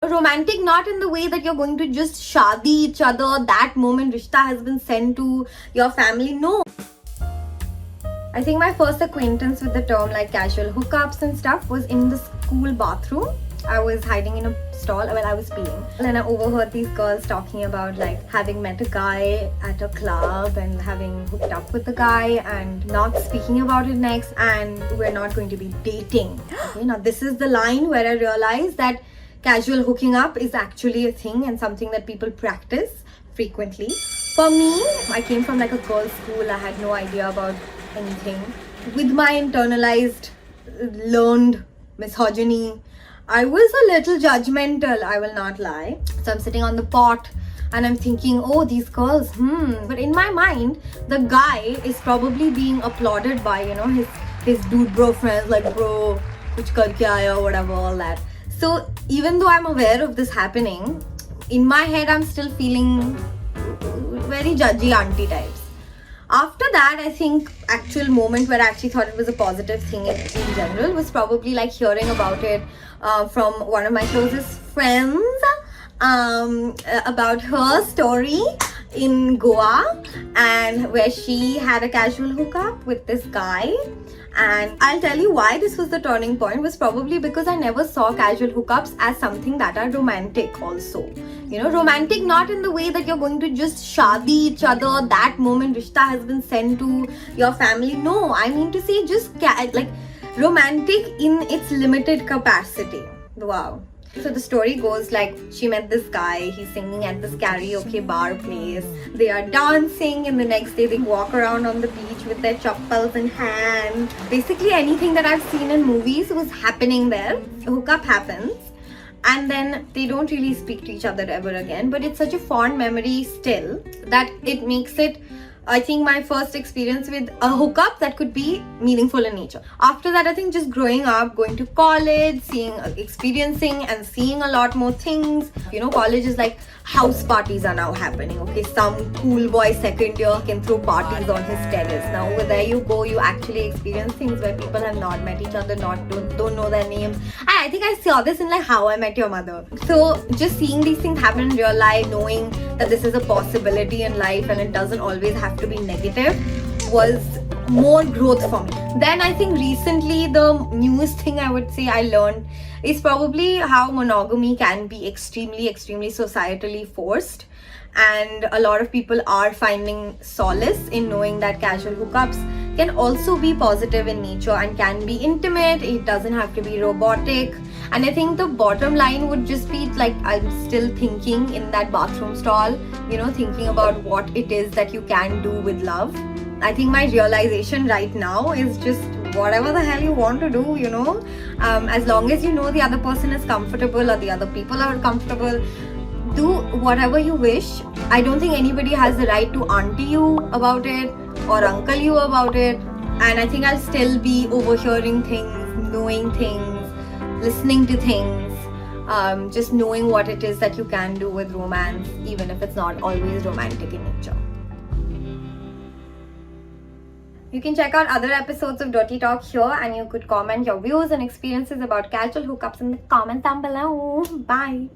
romantic not in the way that you're going to just shadi each other, that moment rishta has been sent to your family. No. I think my first acquaintance with the term like casual hookups and stuff was in the school bathroom. I was hiding in a stall while I was peeing, and I overheard these girls talking about like having met a guy at a club and having hooked up with the guy and not speaking about it next, and we're not going to be dating. Okay, now this is the line where I realized that casual hooking up is actually a thing and something that people practice frequently. For me, I came from like a girls' school. I had no idea about anything. With my internalized, learned misogyny, I was a little judgmental, I will not lie. So I'm sitting on the pot and I'm thinking, oh, these girls, But in my mind, the guy is probably being applauded by, you know, his dude bro friends, like bro, kuch karke aaya, whatever, all that. So even though I'm aware of this happening, in my head I'm still feeling very judgy auntie types. After that, I think actual moment where I actually thought it was a positive thing in general was probably like hearing about it from one of my closest friends about her story in Goa, and where she had a casual hookup with this guy. And I'll tell you why this was the turning point was probably because I never saw casual hookups as something that are romantic also. You know, romantic not in the way that you're going to just shadi each other, that moment rishta has been sent to your family. No, I mean to say just like romantic in its limited capacity. Wow. So the story goes like she met this guy, he's singing at this karaoke bar place, they are dancing, and the next day they walk around on the beach with their chappals in hand. Basically anything that I've seen in movies was happening there. A hookup happens and then they don't really speak to each other ever again, but it's such a fond memory still that it makes it, I think, my first experience with a hookup that could be meaningful in nature. After that, I think just growing up, going to college, experiencing and seeing a lot more things. You know, college is like house parties are now happening. Okay, some cool boy second year can throw parties on his terrace. Now over there you go, you actually experience things where people have not met each other, don't know their names. And I think I saw this in like How I Met Your Mother. So just seeing these things happen in real life, knowing that this is a possibility in life and it doesn't always have to be negative, was more growth for me. Then I think recently the newest thing I would say I learned is probably how monogamy can be extremely societally forced, and a lot of people are finding solace in knowing that casual hookups can also be positive in nature and can be intimate. It doesn't have to be robotic. And I think the bottom line would just be like, I'm still thinking in that bathroom stall, you know, thinking about what it is that you can do with love. I think my realization right now is just whatever the hell you want to do, you know, as long as you know the other person is comfortable or the other people are comfortable, do whatever you wish. I don't think anybody has the right to auntie you about it or uncle you about it. And I think I'll still be overhearing things, knowing things, listening to things, just knowing what it is that you can do with romance, even if it's not always romantic in nature. You can check out other episodes of Dirty Talk here, and you could comment your views and experiences about casual hookups in the comments down below. Bye.